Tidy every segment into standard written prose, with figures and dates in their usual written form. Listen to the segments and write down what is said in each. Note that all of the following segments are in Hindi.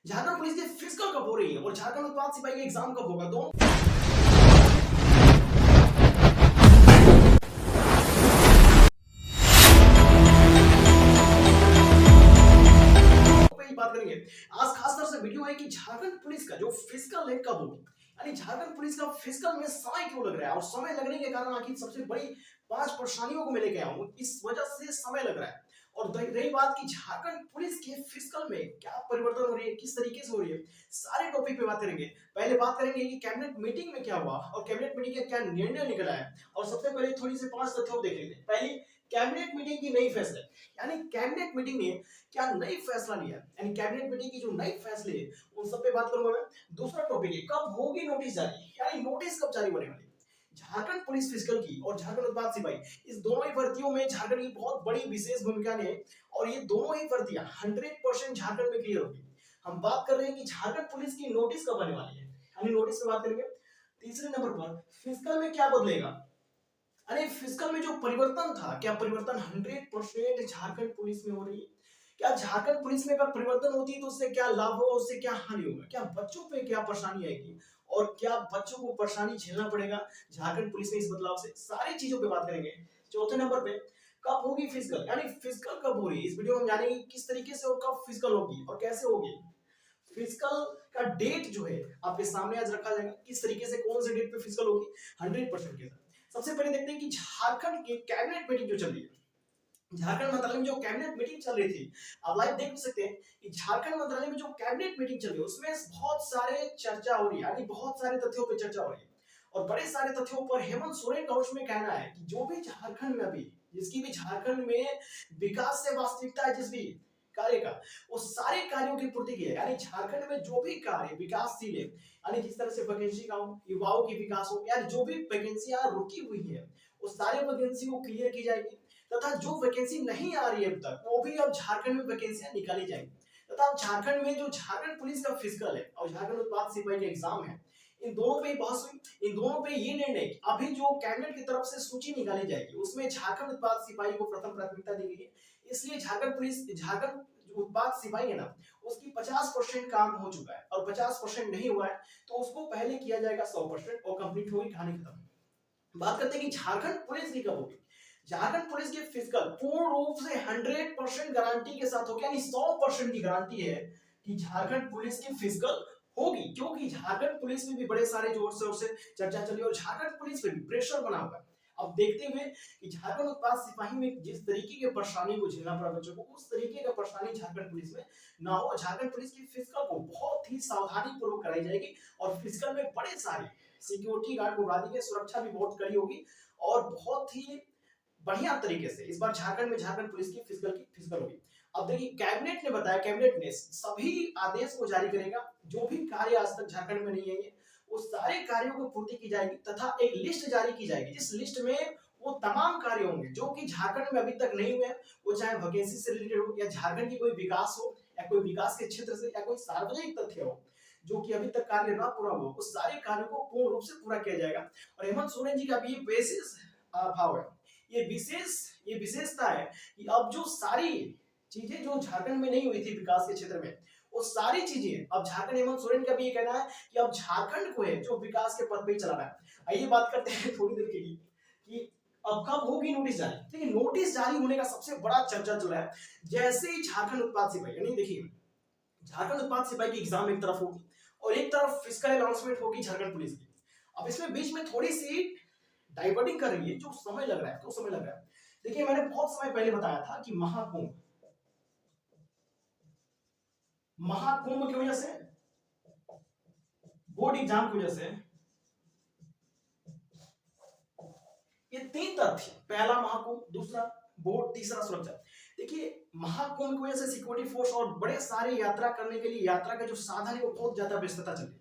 झारखंड पुलिस की फिजिकल कब हो रही है और झारखंड उत्पाद सिपाही का एग्जाम कब होगा, दोनों पे ही बात करेंगे। आज खास तौर से वीडियो है कि झारखंड पुलिस का जो फिजिकल है कब होगी, यानी झारखंड पुलिस का फिजिकल में समय क्यों लग रहा है और समय लगने के कारण आखिर सबसे बड़ी 5 परेशानियों को मैं लेके आया हूं, इस वजह से समय लग रहा है। और रही बात कि झारखंड पुलिस के फिजिकल में क्या परिवर्तन हो रही है, किस तरीके से हो रही है, सारे टॉपिक पे बात करेंगे। पहले बात करेंगे कि कैबिनेट मीटिंग में क्या हुआ और कैबिनेट मीटिंग का क्या निर्णय निकला है, और सबसे पहले थोड़ी सी 5 तथ्यों को देख लेते हैं। पहली, कैबिनेट मीटिंग की नई फैसले, यानी कैबिनेट मीटिंग ने क्या नई फैसला लिया, यानी कैबिनेट मीटिंग की जो नई फैसले है उन सब पे बात करूंगा मैं। दूसरा टॉपिक है कब होगी नोटिस जारी, यानी नोटिस कब जारी होने वाली झारखंड पुलिस फिजिकल की और झारखंड उत्पाद सिपाही, इस दोनों ही भर्तियों में झारखंड की बहुत बड़ी विशेष भूमिका है और ये दोनों ही भर्तियां 100% झारखंड में क्लियर होगी। हम बात कर रहे हैं कि झारखंड पुलिस की नोटिस कब आने वाली है, यानी नोटिस पे बात करेंगे। तीसरे नंबर पर फिजिकल में क्या बदलेगा, अरे फिजिकल में जो परिवर्तन था, क्या परिवर्तन 100% झारखंड पुलिस में हो रही है, क्या झारखंड पुलिस में अगर परिवर्तन होती है तो उससे क्या लाभ होगा, उससे क्या हानि होगा, क्या बच्चों पे क्या परेशानी आएगी और क्या बच्चों को परेशानी झेलना पड़ेगा झारखंड पुलिस में इस बदलाव से, सारी चीजों पे बात करेंगे। चौथे नंबर पे कब होगी फिजिकल, यानी फिजिकल कब हो रही है, इस वीडियो में हम जानेंगे किस तरीके से और कब फिजिकल होगी और कैसे होगी। फिजिकल का डेट जो है आपके सामने आज रखा जाएगा, किस तरीके से कौन से डेट पे फिजिकल होगी 100% के साथ। सबसे पहले देखते हैं कि झारखंड की कैबिनेट मीटिंग जो चल रही है, झारखंड मंत्रालय में जो कैबिनेट मीटिंग चल रही थी, आप लाइव देख सकते हैं कि झारखंड मंत्रालय में जो कैबिनेट मीटिंग चल रही है उसमें बहुत सारे चर्चा हो रही है, यानी बहुत सारे तथ्यों पर चर्चा हो रही है और बड़े सारे तथ्यों पर हेमंत सोरेन का उसमें कहना है कि जो भी झारखंड में अभी जिसकी भी झारखंड में विकास से वास्तविकता है, जिस भी कार्य का, वो सारे कार्यों की पूर्ति की है, यानी झारखंड में जो भी कार्य विकासशील है, यानी जिस तरह से वैकेंसी का हो, युवाओं की विकास हो, यानी जो भी वैकेंसियां रुकी हुई है उस सारे वैकेंसी को क्लियर की जाएगी, तथा जो वैकेंसी नहीं आ रही है अब तक वो भी अब झारखंड में वैकेंसियां निकाली जाएंगी, तथा अब झारखंड में जो झारखंड पुलिस का फिजिकल है और झारखंड उत्पाद सिपाही का एग्जाम है, इन दोनों पे बहस हुई। इन दोनों पे ये निर्णय अभी जो कैबिनेट की तरफ से सूची निकाली जाएगी उसमें झारखंड उत्पाद सिपाही को प्रथम प्राथमिकता दी गई है, इसलिए झारखंड उत्पाद सिपाही है ना, उसकी 50% काम हो चुका है और 50% नहीं हुआ है तो उसको पहले किया जाएगा 100% और कंप्लीट होगी, कहानी खत्म। बात करते हैं कि झारखंड पुलिस की कब होगी। झारखंड पुलिस की फिजिकल पूर्ण रूप से 100% गारंटी के साथ होगी, यानी 100% की गारंटी है कि झारखंड पुलिस की फिजिकल होगी, क्योंकि झारखंड पुलिस में भी बड़े सारे जोर शोर से चर्चा चली और झारखंड पुलिस पे भी प्रेशर बना हुआ है। अब देखते हुए कि झारखंड उत्पाद सिपाही में जिस तरीके की परेशानी को झेलना पड़ा बच्चों को, उस तरीके का परेशानी झारखंड पुलिस में ना हो, झारखंड पुलिस की फिजिकल को बहुत ही सावधानी पूर्वक कराई जाएगी और फिजिकल में बड़े सारे सिक्योरिटी गार्ड को बढ़ा दी गई, सुरक्षा भी बहुत कड़ी होगी और बहुत ही बढ़िया तरीके से इस बार झारखंड में झारखंड पुलिस की फिजिकल होगी। अब देखिए कैबिनेट ने बताया, कैबिनेट ने सभी आदेश को जारी करेगा, जो भी कार्य आज तक झारखंड में नहीं है उस सारे कार्यों को पूर्ति की जाएगी तथा एक लिस्ट जारी की जाएगी, जिस लिस्ट में वो तमाम कार्य होंगे जो कि झारखंड में अभी तक नहीं हुए, वो चाहे वैकेंसी से रिलेटेड हो या झारखंड की कोई विकास हो या कोई विकास के क्षेत्र से या कोई सार्वजनिक तथ्य हो जो कि अभी तक कार्य ना पूरा हो, उस सारे कार्यों को पूर्ण रूप से पूरा किया जाएगा। और हेमंत सोरेन जी का भी बेसिस भाव है, ये विशेषता है कि अब जो सारी चीजें जो झारखंड में नहीं हुई थी विकास के क्षेत्र में, वो सारी चीजें अब झारखंड, हेमंत सोरेन का भी ये कहना है कि अब झारखंड को है जो विकास के पथ पे चला रहा है। आइए बात करते हैं थोड़ी देर के लिए कि अब कब होगी नोटिस जारी। देखिए नोटिस जारी होने का सबसे बड़ा चर्चा चल रहा है, जैसे ही झारखंड उत्पाद सिपाही, यानी देखिए झारखंड उत्पाद सिपाही की एग्जाम एक तरफ होगी और एक तरफ फिजिकल अनाउंसमेंट होगी झारखंड पुलिस की। अब इसमें बीच में थोड़ी सी डाइवर्टिंग कर रही है, जो समय लग रहा है, तो समय लग रहा है। देखिए मैंने बहुत समय पहले बताया था कि महाकुंभ की वजह से, बोर्ड एग्जाम की वजह से, ये 3 तथ्य, पहला महाकुंभ, दूसरा बोर्ड, तीसरा सुरक्षा। देखिए महाकुंभ की वजह से सिक्योरिटी फोर्स और बड़े सारे यात्रा करने के लिए यात्रा का जो साधन है वो बहुत ज्यादा व्यस्तता चल रही है।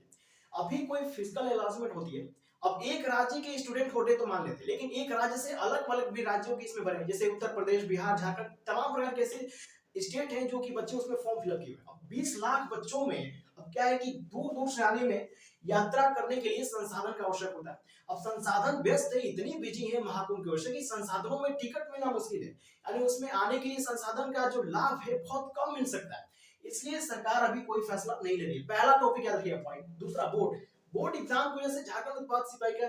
अभी कोई फिजिकल अनाउंसमेंट होती है, अब एक राज्य के स्टूडेंट होते तो मान लेते, लेकिन एक राज्य से अलग अलग भी राज्यों के इसमें बने, जैसे उत्तर प्रदेश, बिहार, झारखंड, तमाम प्रकार के ऐसे स्टेट हैं जो कि बच्चे उसमें फॉर्म फिलअप किए हुए। अब 20 लाख बच्चों में अब क्या है कि दूर दूर से आने में, यात्रा करने के लिए संसाधन का आवश्यक होता है। अब संसाधन व्यस्त है, इतनी बिजी है महाकुंभ की वजह से कि संसाधनों में टिकट मिलना मुश्किल है, यानी उसमें आने के लिए संसाधन का जो लाभ है बहुत कम मिल सकता है। इसलिए सरकार अभी कोई फैसला नहीं ले रही है। पहला टॉपिक याद रखिए पॉइंट। दूसरा बोर्ड, बोर्ड एग्जाम की वजह से झारखंड उत्पाद सिपाही का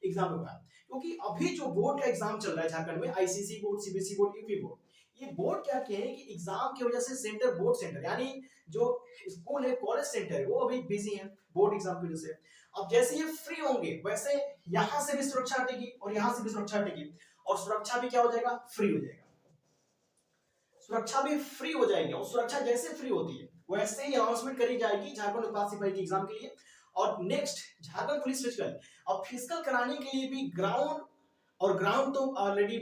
एग्जाम होगा, क्योंकि अभी जो बोर्ड का एग्जाम चल रहा है झारखंड में, ICC board, CBSE board, UP board, ये बोर्ड क्या कहे हैं कि एग्जाम की वजह से सेंटर, बोर्ड सेंटर यानी जो स्कूल है, कॉलेज सेंटर है, वो अभी बिजी है बोर्ड एग्जाम की वजह से। अब जैसे ये फ्री होंगे वैसे यहां से भी सुरक्षा हटेगी और यहां से भी सुरक्षा हटेगी, और सुरक्षा भी क्या हो जाएगा, फ्री हो जाएगा। सुरक्षा भी फ्री हो जाएगी, और सुरक्षा जैसे फ्री होती है वैसे ही अनाउंसमेंट करी जाएगी झारखंड उत्पाद सिपाही की एग्जाम के लिए। और नेक्स्ट, झारखंड पुलिस फिजिकल, अब फिजिकल कराने के लिए भी ग्राउंड, और ग्राउंड तो ऑलरेडी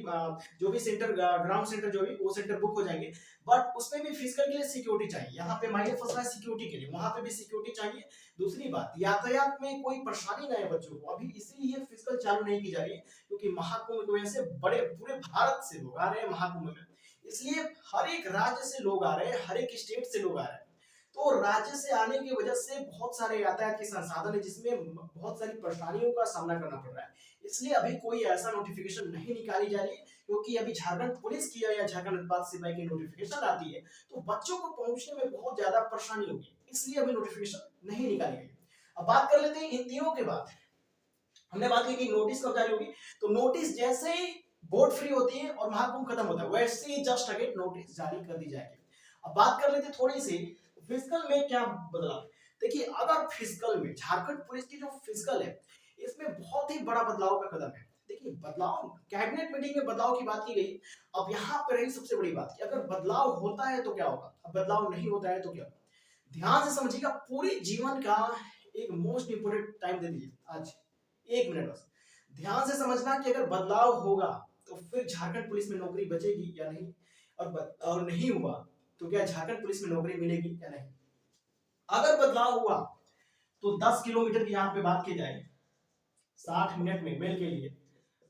जो भी सेंटर, ग्राउंड सेंटर जो भी, वो सेंटर बुक हो जाएंगे, बट उसमें भी फिजिकल के लिए सिक्योरिटी चाहिए। यहाँ पे मायने फंस रहा है सिक्योरिटी के लिए, वहां पे भी सिक्योरिटी चाहिए। दूसरी बात, यातायात में कोई परेशानी ना है बच्चों को, अभी इसीलिए फिजिकल चालू नहीं की जा रही है, क्योंकि महाकुंभ की वजह से बड़े पूरे भारत से लोग आ रहे हैं महाकुंभ में, इसलिए हर एक राज्य से लोग आ रहे हैं, हर एक स्टेट से लोग आ रहे हैं। तो राज्य से आने की वजह से बहुत सारे यातायात के संसाधन है, जिसमें बहुत सारी परेशानियों का सामना करना पड़ रहा है। इसलिए अभी कोई ऐसा नोटिफिकेशन नहीं निकाली जा रही है, क्योंकि अभी झारखंड पुलिस की या झारखंड उत्पाद सिपाही की नोटिफिकेशन आती है तो बच्चों को पहुंचने में बहुत ज्यादा परेशानी होगी, इसलिए अभी नोटिफिकेशन नहीं निकाली गई। अब बात कर लेते हैं इन तीनों के बाद। हमने बात की कि नोटिस कब जारी होगी, तो नोटिस जैसे ही बोर्ड फ्री होती है और महाकुंभ खत्म होता है वैसे ही जस्ट अगेन नोटिस जारी कर दी जाएगी। अब बात कर लेते हैं थोड़ी सी फिजिकल में क्या बदलाव। देखिए, अगर फिजिकल में झारखंड पुलिस की जो फिजिकल है, इसमें बहुत ही बड़ा बदलाव का कदम है। देखिए, बदलाव कैबिनेट मीटिंग में बदलाव की बात की गई। अब यहाँ पर रही सबसे बड़ी बात कि अगर बदलाव होता है तो क्या होगा, अब बदलाव नहीं होता है तो क्या होगा। ध्यान से समझिएगा, पूरी जीवन का एक मोस्ट इंपोर्टेंट टाइम दे दीजिए आज, 1 मिनट बस। ध्यान से समझना कि अगर बदलाव होगा तो फिर झारखंड पुलिस में नौकरी बचेगी या नहीं, और नहीं हुआ तो क्या झारखंड पुलिस में नौकरी मिलेगी या नहीं। अगर बदलाव हुआ तो 10 किलोमीटर की यहाँ पे बात की जाए 60 मिनट में मेल के लिए,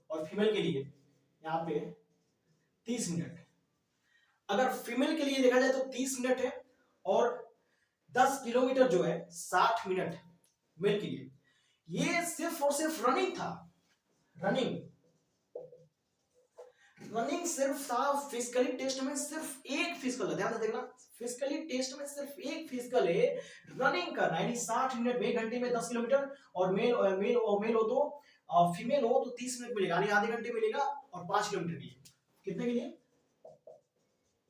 और फीमेल के लिए यहाँ पे 30 मिनट। अगर फीमेल के लिए देखा जाए तो 30 मिनट है, और 10 किलोमीटर जो है 60 मिनट मेल के लिए। ये सिर्फ और सिर्फ रनिंग था, रनिंग रनिंग सिर्फ था। फिजिकली टेस्ट में सिर्फ एक फिजिकल है, ध्यान से देखना, फिजिकली टेस्ट में सिर्फ एक फिजिकल है, रनिंग करना, यानी 60 मिनट में, घंटे में 10 किलोमीटर, और मेल हो तो, फीमेल हो तो 30 मिनट मिलेगा, यानी आधे घंटे मिलेगा, और 5 किलोमीटर के लिए, कितने के लिए,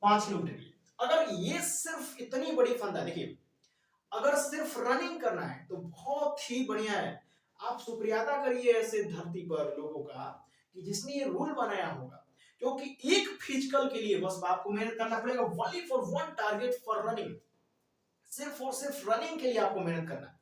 5 किलोमीटर के लिए। अगर ये सिर्फ इतनी बड़ी फंदा, देखिए अगर सिर्फ रनिंग करना है तो बहुत ही बढ़िया है। आप शुक्रिया अदा करिए ऐसे धरती पर लोगों का कि जिसने ये रूल बनाया होगा, क्योंकि एक फिजिकल के लिए बस आपको मेहनत करना पड़ेगा, only for one target for running, सिर्फ और सिर्फ रनिंग के लिए आपको मेहनत करना है।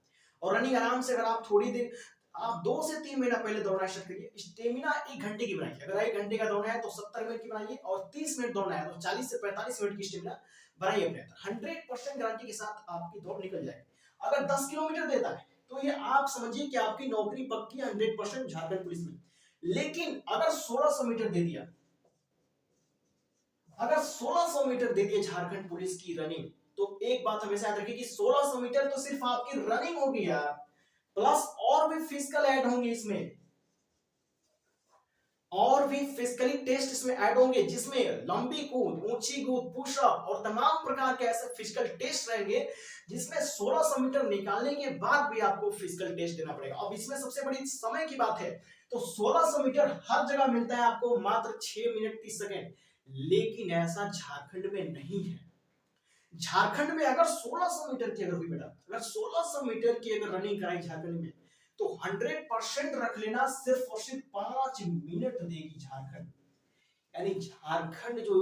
और रनिंग आराम से, अगर आप थोड़ी देर, आप 2 से 3 महीना पहले दौड़ना स्टार्ट करिए। स्टेमिना 1 घंटे की बनाइए, अगर 1 घंटे का दौड़ना है तो 70 मिनट की बनाइए, और 30 मिनट दौड़ना है तो 40 से 45 मिनट की स्टेमिना बनाइए अपने अंदर। 100% गारंटी के साथ आपकी दौड़ निकल जाएगी। अगर 10 किलोमीटर देता है तो ये आप समझिए कि आपकी नौकरी पक्की 100% झारखंड पुलिस में। लेकिन अगर 1600 मीटर दे दिया, अगर 1600 मीटर दे दिए झारखंड पुलिस की रनिंग, तो एक बात हमेशा याद रखिए कि 1600 मीटर तो सिर्फ आपकी रनिंग होगी यार, प्लस और भी फिजिकल ऐड होंगे इसमें, और भी फिजिकली टेस्ट इसमें ऐड होंगे, जिसमें लंबी कूद, ऊंची कूद, पुशअप और तमाम प्रकार के ऐसे फिजिकल टेस्ट रहेंगे, जिसमें 1600 मीटर निकालने के बाद भी आपको फिजिकल टेस्ट देना पड़ेगा। अब इसमें सबसे बड़ी समय की बात है, तो 1600 मीटर हर जगह मिलता है आपको मात्र 6 मिनट 30 सेकेंड, लेकिन ऐसा झारखंड में नहीं है। झारखंड में अगर 1600 मीटर की, अगर बेटा अगर 1600 मीटर की अगर रनिंग कराई झारखंड में, तो 100% रख लेना, सिर्फ और सिर्फ 5 मिनट देगी झारखंड। यानी झारखंड जो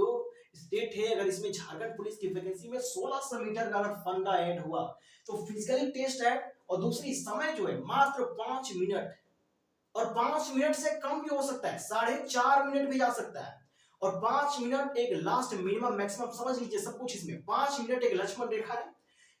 स्टेट है, अगर इसमें झारखंड पुलिस की वैकेंसी में 1600 मीटर का अगर फंडा ऐड हुआ, तो फिजिकली टेस्ट ऐड, और दूसरी समय जो है मात्र 5 मिनट, और 5 मिनट से कम भी हो सकता है, 4.5 मिनट भी जा सकता है, और 5 मिनट एक लास्ट मिनिमम मैक्सिमम समझ लीजिए सब कुछ इसमें। 5 मिनट एक लक्ष्मण रेखा है,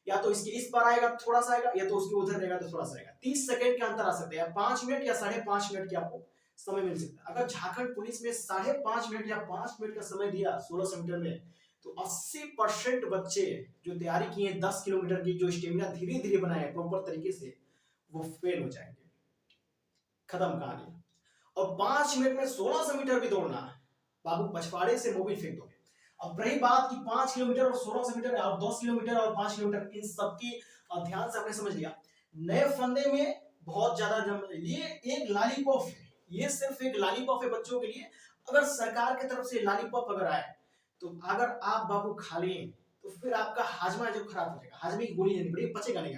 या तो इसके इस पर आएगा थोड़ा सा आएगा, या तो उसके उधर रहेगा तो थोड़ा सा आएगा, 30 सेकंड के अंतर आ सकते हैं, 5 मिनट या 5.5 मिनट की आपको समय मिल सकता है। अगर झारखंड पुलिस में 5.5 मिनट या 5 मिनट का समय दिया 1600 मीटर में, तो 80% बच्चे जो तैयारी किए 10 किलोमीटर की, जो स्टेमिना धीरे धीरे बनाए प्रॉपर तरीके से, वो फेल हो जाएंगे, खत्म कहानी। और 5 मिनट में 1600 मीटर भी दौड़ना, बाबू पछवाड़े से मोबिल फेंक दो। अब रही बात कि 5 किलोमीटर और 1600 मीटर और 10 किलोमीटर और 5 किलोमीटर, इन सबकी ध्यान से आपने समझ लिया। नए फंदे में बहुत ज्यादा ये एक लॉलीपॉप है, ये सिर्फ एक लॉलीपॉप है बच्चों के लिए। अगर सरकार की तरफ से लॉलीपॉप अगर आए तो अगर आप बाबू खा लें तो फिर आपका हाजमा जो खराब हो जाएगा, हाजमे की गोली लेनी पड़ेगी, पचेगा नहीं।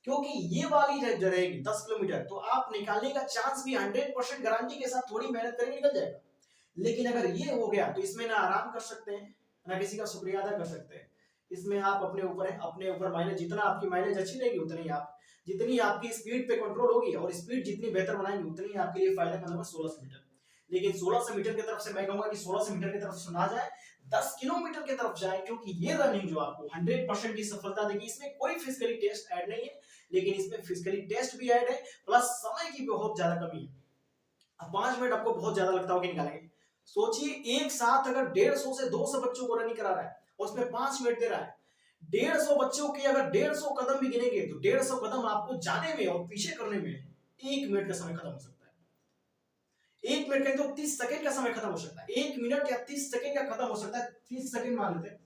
क्योंकि ये वाली जो रहेगी 10 किलोमीटर, तो आप निकालने का चांस भी 100% गारंटी के साथ, थोड़ी मेहनत करेंगे निकल जाएगा। लेकिन अगर ये हो गया तो इसमें ना आराम कर सकते हैं ना किसी का शुक्रिया अदा कर सकते हैं। इसमें आप अपने ऊपर है, अपने ऊपर माइलेज, जितना आपकी माइलेज अच्छी रहेगी उतनी आप, जितनी आपकी स्पीड पे कंट्रोल होगी और स्पीड जितनी बेहतर बनाएंगे उतनी आपके लिए फायदेमंद होगा 1600 मीटर। लेकिन 1600 मीटर की तरफ से मैं कहूंगा कि 1600 मीटर की तरफ से ना जाए, 10 किलोमीटर की तरफ जाए, क्योंकि ये रनिंग जो आपको 100% की सफलता देगी। इसमें कोई फिजिकली टेस्ट ऐड नहीं है, लेकिन इसमें फिजिकली टेस्ट भी ऐड है, प्लस समय की बहुत ज्यादा कमी है। अब 5 मिनट आपको बहुत ज्यादा लगता होगा निकालेंगे, सोचिए एक साथ अगर 150 से 200 बच्चों को रनिंग करा रहा है और उसमें 5 मिनट दे रहा है, 150 बच्चों के अगर 150 कदम भी गिनेंगे तो 150 कदम आपको जाने में और पीछे करने में 1 मिनट का समय खत्म हो सकता है। 1 मिनट का तो 30 सेकंड का समय खत्म हो सकता है। 1 मिनट या 30 सेकंड का खत्म हो सकता है। 30 सेकंड मान लेते हैं,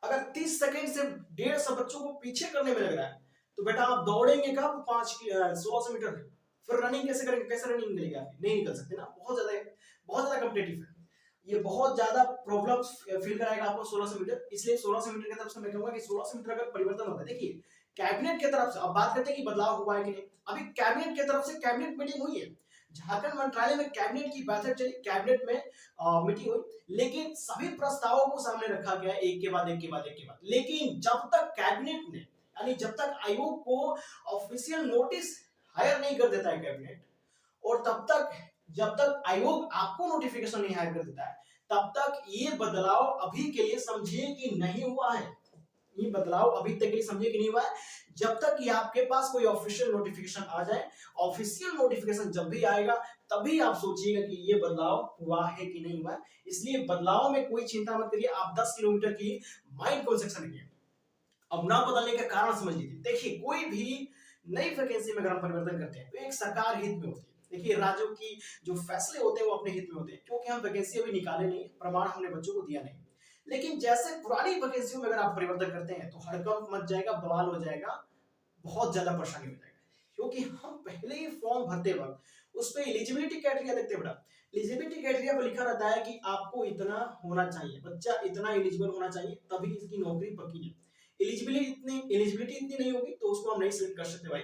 अगर 30 सेकंड से 150 बच्चों को पीछे करने में लग रहा है तो बेटा आप दौड़ेंगे कब 1600 मीटर, फिर रनिंग कैसे करेंगे, कैसे रनिंग निकलेगी आपकी, नहीं निकल सकते ना। बहुत ज्यादा कॉम्पिटिटिव है ये, बहुत ज्यादा प्रॉब्लम फील कराएगा आपको 1600 मीटर। इसलिए 1600 मीटर की तरफ से मैं कहूंगा कि 1600 मीटर अगर परिवर्तन होता है, देखिए कैबिनेट की तरफ से अब बात करते हैं कि बदलाव हुआ है कि नहीं। अभी कैबिनेट की तरफ से कैबिनेट मीटिंग हुई है, झारखंड मंत्रालय में कैबिनेट की बैठक चली, कैबिनेट में मीटिंग हुई, लेकिन सभी प्रस्तावों को सामने रखा गया एक के बाद एक के बाद एक के बाद। लेकिन जब तक कैबिनेट ने, यानी जब तक आयोग को ऑफिशियल नोटिस हायर नहीं कर देता है कैबिनेट, और तब तक जब तक आयोग आपको नोटिफिकेशन नहीं हायर कर देता है, तब तक ये बदलाव अभी के लिए समझिए कि नहीं हुआ है। ये बदलाव अभी तक के लिए समझिए कि नहीं हुआ है, जब तक कि आपके पास कोई ऑफिशियल नोटिफिकेशन आ जाए। ऑफिशियल नोटिफिकेशन जब भी आएगा तभी आप सोचिएगा कि ये बदलाव हुआ है कि नहीं हुआ है। इसलिए बदलाव में कोई चिंता मत करिए, आप 10 किलोमीटर की माइंड कंस्ट्रक्शन रखिए। अब ना बदलने का कारण समझ लीजिए, देखिए कोई भी नई वैकेंसी में अगर हम परिवर्तन करते हैं तो एक सरकार हित में होती है। देखिए राज्यों की जो फैसले होते हैं वो अपने हित में होते हैं, क्योंकि हम वैकेंसी अभी निकाले नहीं, प्रमाण हमने बच्चों को दिया नहीं। लेकिन जैसे पुरानी वैकेंसियों में अगर आप परिवर्तन करते हैं तो हड़कंप मच जाएगा, बवाल हो जाएगा, बहुत ज्यादा परेशानी हो जाएगा। क्योंकि हम पहले ही फॉर्म भरते वक्त उस पर एलिजिबिलिटी क्राइटेरिया देखते हैं बेटा, एलिजिबिलिटी क्राइटेरिया पर लिखा रहता है कि आपको इतना होना चाहिए, बच्चा इतना एलिजिबल होना चाहिए तभी इसकी नौकरी पक्की है। एलिजिबिलिटी इतनी नहीं होगी तो उसको हम नहीं सिलेक्ट कर सकते भाई।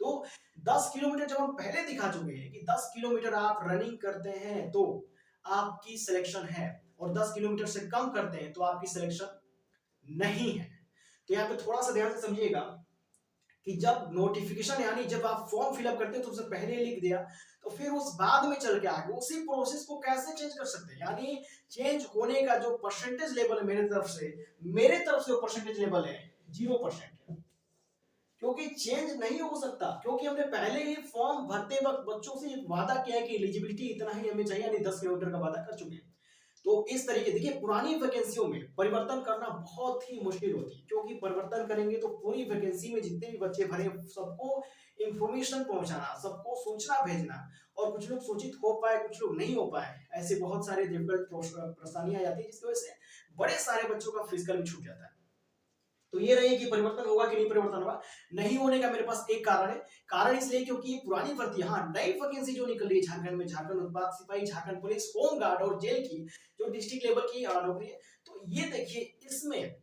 तो 10 किलोमीटर जब हम पहले दिखा चुके हैं कि 10 किलोमीटर आप रनिंग करते हैं तो आपकी सिलेक्शन है, और 10 किलोमीटर से कम करते हैं तो आपकी सिलेक्शन नहीं है। तो यहाँ पे थोड़ा सा ध्यान से समझिएगा कि जब नोटिफिकेशन, यानी जब आप फॉर्म फिलअप करते हैं तो उससे पहले लिख दिया, तो फिर उस बाद में चल के आगे उसी प्रोसेस को कैसे चेंज कर सकते हैं। यानी चेंज होने का जो परसेंटेज लेवल है मेरे तरफ से वो परसेंटेज लेवल है 0%, क्योंकि चेंज नहीं हो सकता, क्योंकि हमने पहले ही फॉर्म भरते वक्त बच्चों से वादा किया है कि एलिजिबिलिटी इतना ही हमें चाहिए, यानी 10 किलोमीटर का वादा कर चुके हैं। तो इस तरीके देखिए पुरानी वैकेंसियों में परिवर्तन करना बहुत ही मुश्किल होती है, क्योंकि परिवर्तन करेंगे तो पूरी वैकेंसी में जितने भी बच्चे भरे सबको इंफॉर्मेशन पहुंचाना, सबको सूचना भेजना, और कुछ लोग सूचित हो पाए कुछ लोग नहीं हो पाए, ऐसे बहुत सारे डिफिकल्ट परेशानियां आ जाती है, जिसकी वजह से बड़े सारे बच्चों का फिजिकल भी छूट जाता है। तो ये रही कि परिवर्तन होगा कि नहीं परिवर्तन होगा। नहीं होने का मेरे पास एक कारण है, कारण इसलिए क्योंकि पुरानी भर्ती, हाँ नई वैकेंसी जो निकल रही है झारखंड में, झारखंड उत्पाद सिपाही, झारखंड पुलिस, होम गार्ड और जेल की जो डिस्ट्रिक्ट लेवल की नौकरी है, तो ये देखिए इसमें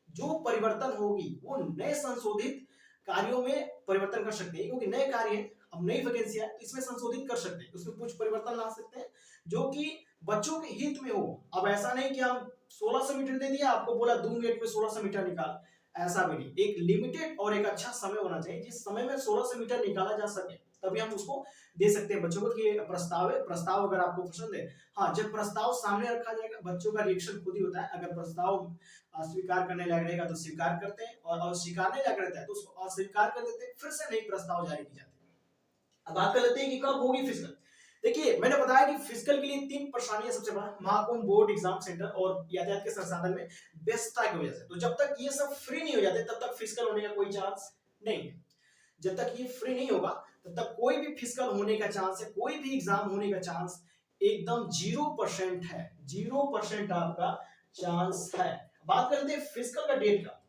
जो परिवर्तन होगी वो नए संशोधित कार्यों में परिवर्तन कर सकते हैं, क्योंकि नए कार्य है, अब नई वैकेंसी है तो इसमें संशोधित कर सकते हैं, उसमें कुछ परिवर्तन ला सकते हैं जो कि बच्चों के हित में हो। अब ऐसा नहीं कि हम 1600 मीटर दे दिया, आपको बोला 2 मिनट में 1600 मीटर निकाल, ऐसा भी नहीं। एक लिमिटेड और एक अच्छा समय होना चाहिए जिस समय में 1600 मीटर निकाला जा सके, तभी हम उसको दे सकते हैं बच्चों को कि प्रस्ताव है, प्रस्ताव अगर आपको पसंद है। हाँ जब प्रस्ताव सामने रखा जाएगा बच्चों का रिएक्शन खुद ही होता है, अगर प्रस्ताव स्वीकार करने लायक रहेगा तो स्वीकार करते हैं, और अस्वीकारने लायक रहता है तो उसको अस्वीकार कर देते हैं, फिर से नई प्रस्ताव जारी की जाती है। अब बात कर लेते हैं कि कब होगी फिजिकल। देखिए मैंने बताया कि फिजिकल के लिए 3 परेशानियां सबसे बड़ा, महाकुंभ, बोर्ड एग्जाम सेंटर और यातायात के संसाधन में व्यस्तता की वजह से। तो जब तक ये सब फ्री नहीं हो जाते तब तक फिजिकल होने का कोई चांस नहीं है। जब तक ये फ्री नहीं होगा तब तक कोई भी फिजिकल होने का चांस है, कोई भी एग्जाम होने का चांस एकदम 0% है, 0% आपका चांस है। बात करते हैं फिजिकल का डेट का।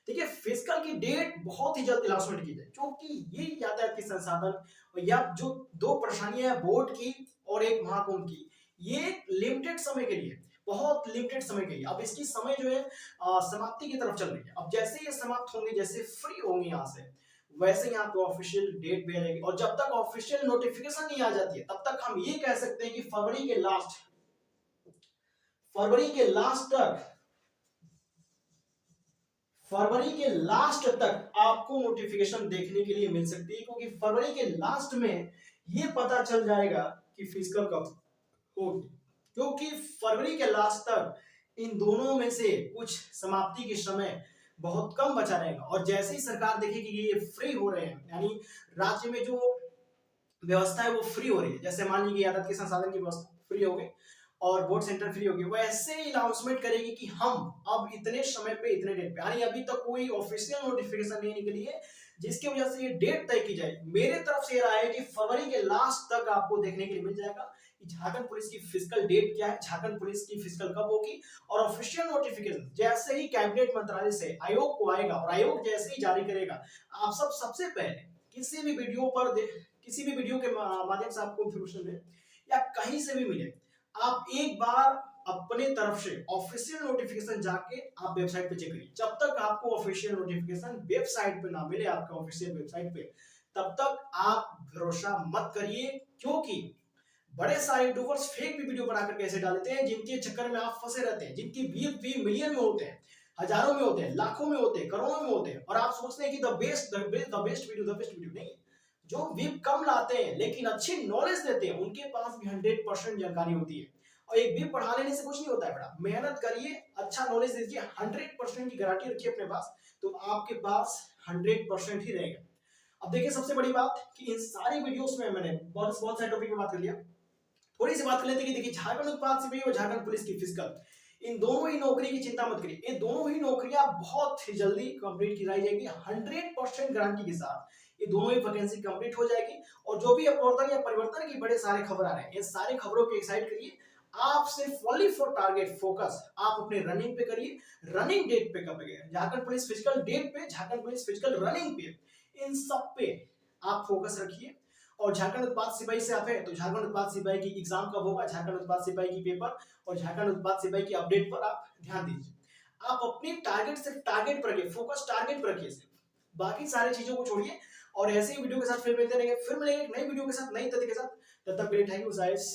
देखिए फिजिकल की डेट बहुत ही जल्द अनाउंसमेंट की जाए, क्योंकि ये यातायात के संसाधन या जो दो परेशानियां हैं बोर्ड की और एक महाकुंभ की, ये लिमिटेड समय के लिए, बहुत लिमिटेड समय के लिए, अब इसकी समय जो है समाप्ति की तरफ चल रही है। अब जैसे ये समाप्त होंगे, जैसे फ्री होंगे यहाँ से, वैसे यहाँ पे ऑफिशियल डेट भी आ जाएगी। और जब तक ऑफिशियल नोटिफिकेशन नहीं आ जाती है, तब तक हम ये कह सकते हैं कि फरवरी के लास्ट तक, फरवरी के लास्ट तक आपको नोटिफिकेशन देखने के लिए मिल सकती है, क्योंकि फरवरी के लास्ट में ये पता चल जाएगा कि फिजिकल कब होगी। क्योंकि फरवरी के लास्ट तक इन दोनों में से कुछ समाप्ति के समय बहुत कम बचा रहेगा। और जैसे ही सरकार देखेगी कि ये फ्री हो रहे हैं, यानी राज्य में जो व्यवस्था है वो फ्री हो रही है, जैसे मान लीजिए यातायात के संसाधन की व्यवस्था फ्री हो गई और बोर्ड सेंटर फ्री हो गई, वैसे ही अनाउंसमेंट करेगी कि हम अब इतने समय पे इतने डेट पे, यानी अभी तक कोई ऑफिशियल नोटिफिकेशन नहीं निकली है जिसकी वजह से ये डेट तय की जाए। मेरे तरफ से राय है कि फरवरी के लास्ट तक आपको देखने के लिए मिल जाएगा कि झारखंड पुलिस की फिजिकल डेट क्या है, झारखंड पुलिस की फिजिकल कब होगी। और ऑफिशियल नोटिफिकेशन जैसे ही कैबिनेट मंत्रालय से आयोग को आएगा और आयोग जैसे ही जारी करेगा, आप सब सबसे पहले किसी भी वीडियो पर किसी भी वीडियो के माध्यम से आपको इंफॉर्मेशन मिले या कहीं से भी मिले, आप एक बार अपने तरफ से ऑफिशियल नोटिफिकेशन जाके आप वेबसाइट पे चेक करिए। जब तक आपको ऑफिशियल नोटिफिकेशन वेबसाइट पे ना मिले, आपका ऑफिशियल वेबसाइट पे, तब तक आप भरोसा मत करिए, क्योंकि बड़े सारे यूट्यूबर्स फेक भी वीडियो बनाकर कैसे डालते हैं, जिनके चक्कर में आप फंसे रहते हैं, जिनकी व्यूज भी मिलियन में होते हैं, हजारों में होते हैं, लाखों में होते हैं, करोड़ों में होते हैं, और आप सोचते हैं कि द बेस्ट वीडियो नहीं। जो व्यू कम लाते हैं लेकिन अच्छी नॉलेज देते हैं, उनके पास भी 100% जानकारी होती है। और एक व्यू पढ़ा लेने से कुछ नहीं होता है बेटा, मेहनत करिए, अच्छा नॉलेज दीजिए, 100% की गारंटी रखिए अपने पास, तो आपके पास 100% ही रहेगा। अब देखिए सबसे बड़ी बात कि इन सारी वीडियोस में मैंने बहुत बहुत सारे टॉपिक पे बात कर लिया। थोड़ी सी बात कर लेते हैं कि देखिए झारखंड उत्पाद सिपाही और झारखंड पुलिस की फिजिकल, इन दोनों ही नौकरी की चिंता मत करिए, ये दोनों ही नौकरियां बहुत ही जल्दी कंप्लीट की जाएगी, 100% गारंटी के साथ ये दोनों ही वैकेंसी कंप्लीट हो जाएगी। और जो भी अपवर्तन या परिवर्तन की बड़े सारे खबर आ रहे हैं, इन सारे खबरों के एक्साइड करिए। आप सिर्फ ओनली फॉर टारगेट फोकस आप अपने रनिंग पे करिए। रनिंग डेट पे कब है, झारखंड पुलिस फिजिकल डेट पे, झारखंड पुलिस फिजिकल रनिंग पे, इन सब पे आप फोकस रखिए। और झारखंड उत्पाद सिपाही से आप है तो झारखंड उत्पाद सिपाही की एग्जाम कब होगा, झारखंड उत्पाद सिपाही की पेपर और झारखंड उत्पाद सिपाही की अपडेट पर आप ध्यान दीजिए। आप अपनी टारगेट सिर्फ टारगेट पर रखिए, फोकस टारगेट पर रखिए, सिर्फ बाकी सारी चीजों को छोड़िए। और ऐसे ही वीडियो के साथ फिर मिलते रहेंगे, फिर मिलेंगे नई वीडियो के साथ, नई तथ्य के साथ। तब तक के लिए थैंक यू गाइस।